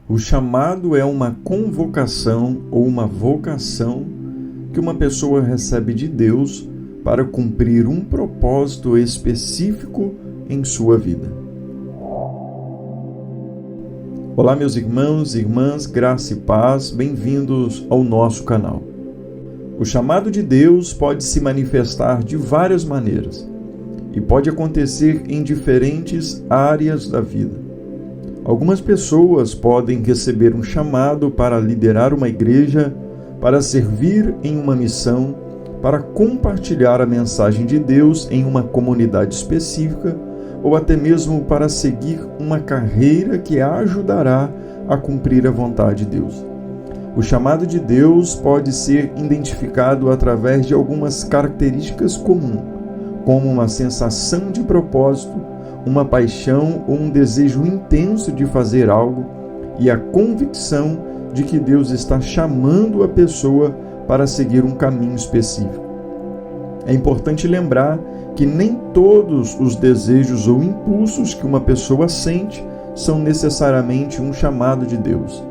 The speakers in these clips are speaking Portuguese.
O chamado é uma convocação ou uma vocação que uma pessoa recebe de Deus para cumprir um propósito específico em sua vida. Olá, meus irmãos e irmãs, graça e paz, bem-vindos ao nosso canal. O chamado de Deus pode se manifestar de várias maneiras e pode acontecer em diferentes áreas da vida. Algumas pessoas podem receber um chamado para liderar uma igreja, para servir em uma missão, para compartilhar a mensagem de Deus em uma comunidade específica ou até mesmo para seguir uma carreira que a ajudará a cumprir a vontade de Deus. O chamado de Deus pode ser identificado através de algumas características comuns, como uma sensação de propósito, uma paixão ou um desejo intenso de fazer algo e a convicção de que Deus está chamando a pessoa para seguir um caminho específico. É importante lembrar que nem todos os desejos ou impulsos que uma pessoa sente são necessariamente um chamado de Deus.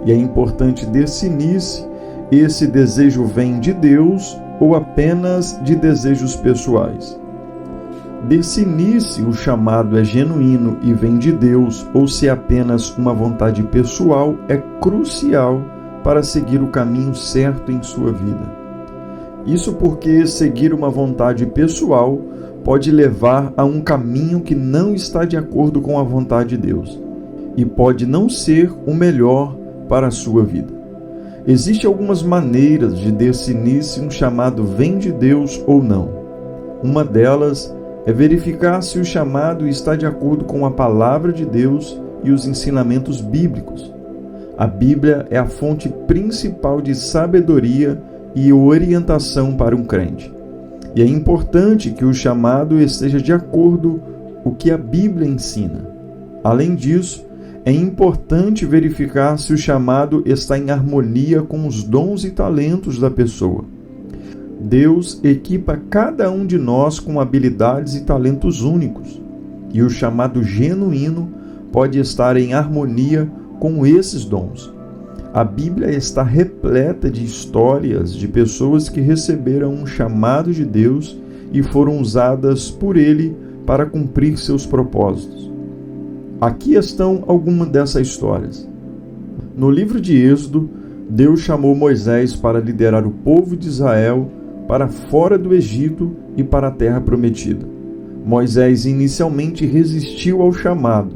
E é importante definir se esse desejo vem de Deus ou apenas de desejos pessoais. Definir se o chamado é genuíno e vem de Deus ou se é apenas uma vontade pessoal é crucial para seguir o caminho certo em sua vida. Isso porque seguir uma vontade pessoal pode levar a um caminho que não está de acordo com a vontade de Deus e pode não ser o melhor para a sua vida. Existem algumas maneiras de definir se um chamado vem de Deus ou não. Uma delas é verificar se o chamado está de acordo com a palavra de Deus e os ensinamentos bíblicos. A Bíblia é a fonte principal de sabedoria e orientação para um crente. E é importante que o chamado esteja de acordo com o que a Bíblia ensina. Além disso, é importante verificar se o chamado está em harmonia com os dons e talentos da pessoa. Deus equipa cada um de nós com habilidades e talentos únicos, e o chamado genuíno pode estar em harmonia com esses dons. A Bíblia está repleta de histórias de pessoas que receberam um chamado de Deus e foram usadas por Ele para cumprir seus propósitos. Aqui estão algumas dessas histórias. No livro de Êxodo, Deus chamou Moisés para liderar o povo de Israel para fora do Egito e para a terra prometida. Moisés inicialmente resistiu ao chamado,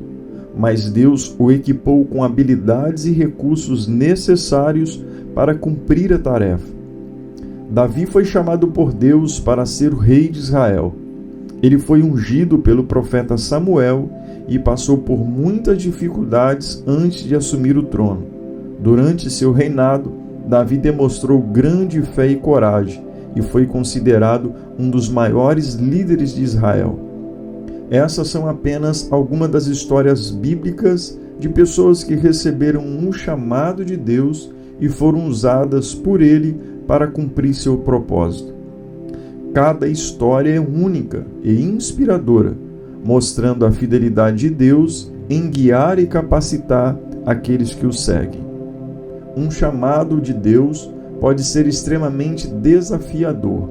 mas Deus o equipou com habilidades e recursos necessários para cumprir a tarefa. Davi foi chamado por Deus para ser o rei de Israel. Ele foi ungido pelo profeta Samuel e passou por muitas dificuldades antes de assumir o trono. Durante seu reinado, Davi demonstrou grande fé e coragem e foi considerado um dos maiores líderes de Israel. Essas são apenas algumas das histórias bíblicas de pessoas que receberam um chamado de Deus e foram usadas por Ele para cumprir seu propósito. Cada história é única e inspiradora, mostrando a fidelidade de Deus em guiar e capacitar aqueles que o seguem. Um chamado de Deus pode ser extremamente desafiador,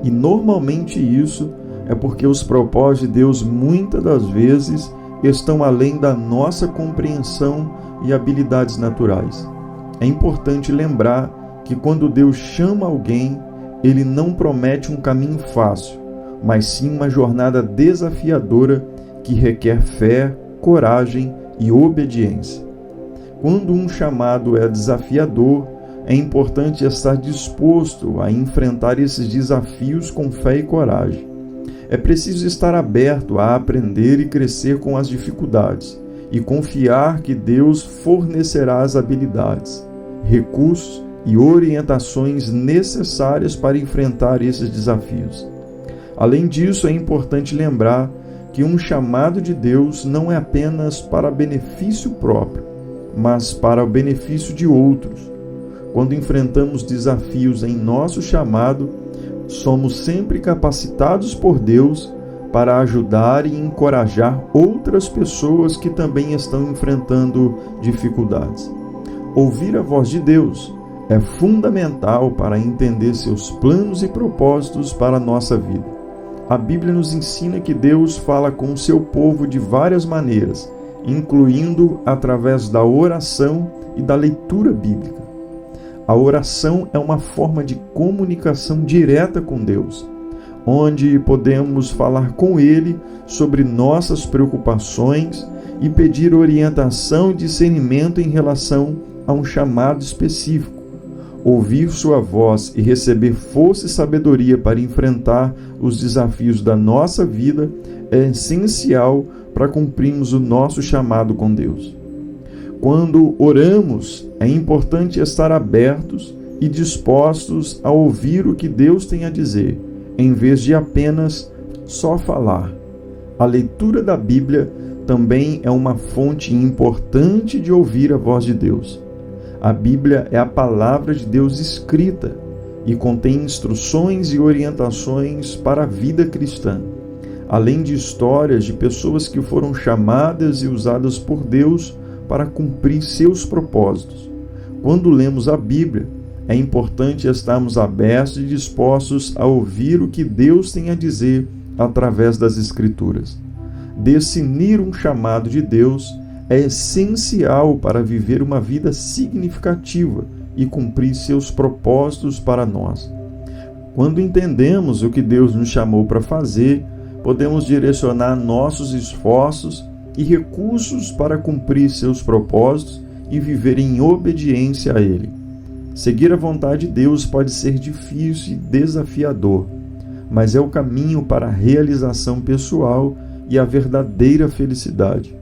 e normalmente isso é porque os propósitos de Deus muitas das vezes estão além da nossa compreensão e habilidades naturais. É importante lembrar que quando Deus chama alguém, Ele não promete um caminho fácil, mas sim uma jornada desafiadora que requer fé, coragem e obediência. Quando um chamado é desafiador, é importante estar disposto a enfrentar esses desafios com fé e coragem. É preciso estar aberto a aprender e crescer com as dificuldades e confiar que Deus fornecerá as habilidades, recursos e orientações necessárias para enfrentar esses desafios. Além disso, é importante lembrar que um chamado de Deus não é apenas para benefício próprio, mas para o benefício de outros. Quando enfrentamos desafios em nosso chamado, somos sempre capacitados por Deus para ajudar e encorajar outras pessoas que também estão enfrentando dificuldades. Ouvir a voz de Deus é fundamental para entender seus planos e propósitos para a nossa vida. A Bíblia nos ensina que Deus fala com o seu povo de várias maneiras, incluindo através da oração e da leitura bíblica. A oração é uma forma de comunicação direta com Deus, onde podemos falar com Ele sobre nossas preocupações e pedir orientação e discernimento em relação a um chamado específico. Ouvir sua voz e receber força e sabedoria para enfrentar os desafios da nossa vida é essencial para cumprirmos o nosso chamado com Deus. Quando oramos, é importante estar abertos e dispostos a ouvir o que Deus tem a dizer, em vez de apenas só falar. A leitura da Bíblia também é uma fonte importante de ouvir a voz de Deus. A Bíblia é a palavra de Deus escrita e contém instruções e orientações para a vida cristã, além de histórias de pessoas que foram chamadas e usadas por Deus para cumprir seus propósitos. Quando lemos a Bíblia, é importante estarmos abertos e dispostos a ouvir o que Deus tem a dizer através das Escrituras. Discernir um chamado de Deus é essencial para viver uma vida significativa e cumprir seus propósitos para nós. Quando entendemos o que Deus nos chamou para fazer, podemos direcionar nossos esforços e recursos para cumprir seus propósitos e viver em obediência a Ele. Seguir a vontade de Deus pode ser difícil e desafiador, mas é o caminho para a realização pessoal e a verdadeira felicidade.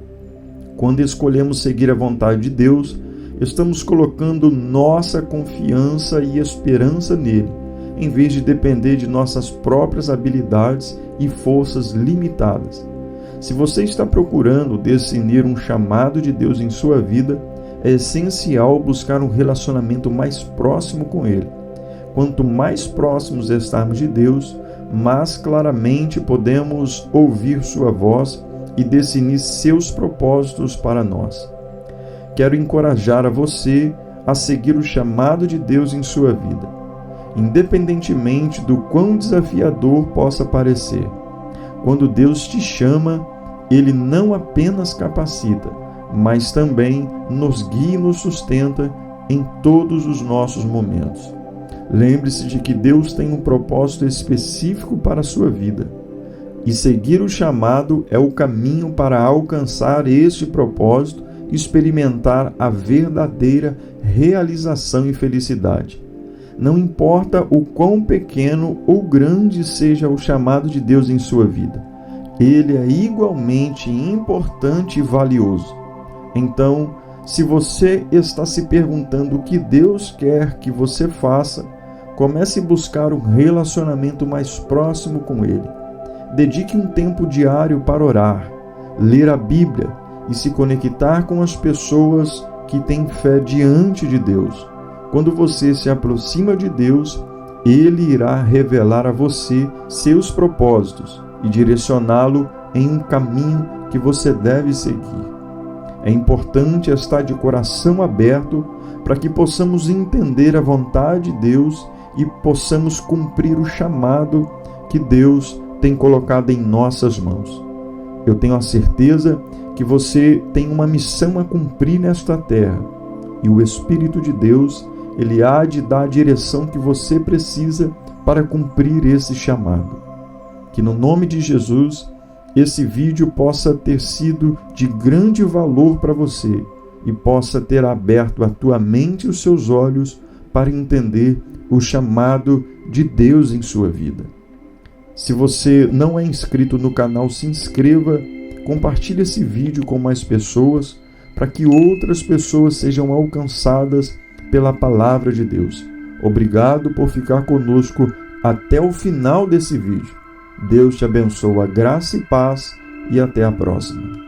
Quando escolhemos seguir a vontade de Deus, estamos colocando nossa confiança e esperança nele, em vez de depender de nossas próprias habilidades e forças limitadas. Se você está procurando discernir um chamado de Deus em sua vida, é essencial buscar um relacionamento mais próximo com Ele. Quanto mais próximos estarmos de Deus, mais claramente podemos ouvir sua voz e discernir seus propósitos para nós. Quero encorajar a você a seguir o chamado de Deus em sua vida, independentemente do quão desafiador possa parecer. Quando Deus te chama, Ele não apenas capacita, mas também nos guia e nos sustenta em todos os nossos momentos. Lembre-se de que Deus tem um propósito específico para a sua vida, e seguir o chamado é o caminho para alcançar este propósito e experimentar a verdadeira realização e felicidade. Não importa o quão pequeno ou grande seja o chamado de Deus em sua vida, ele é igualmente importante e valioso. Então, se você está se perguntando o que Deus quer que você faça, comece a buscar um relacionamento mais próximo com Ele. Dedique um tempo diário para orar, ler a Bíblia e se conectar com as pessoas que têm fé diante de Deus. Quando você se aproxima de Deus, Ele irá revelar a você seus propósitos e direcioná-lo em um caminho que você deve seguir. É importante estar de coração aberto para que possamos entender a vontade de Deus e possamos cumprir o chamado que Deus tem colocado em nossas mãos. Eu tenho a certeza que você tem uma missão a cumprir nesta terra e o Espírito de Deus, Ele há de dar a direção que você precisa para cumprir esse chamado. Que no nome de Jesus, esse vídeo possa ter sido de grande valor para você e possa ter aberto a tua mente e os seus olhos para entender o chamado de Deus em sua vida. Se você não é inscrito no canal, se inscreva, compartilhe esse vídeo com mais pessoas para que outras pessoas sejam alcançadas pela palavra de Deus. Obrigado por ficar conosco até o final desse vídeo. Deus te abençoe, graça e paz, e até a próxima.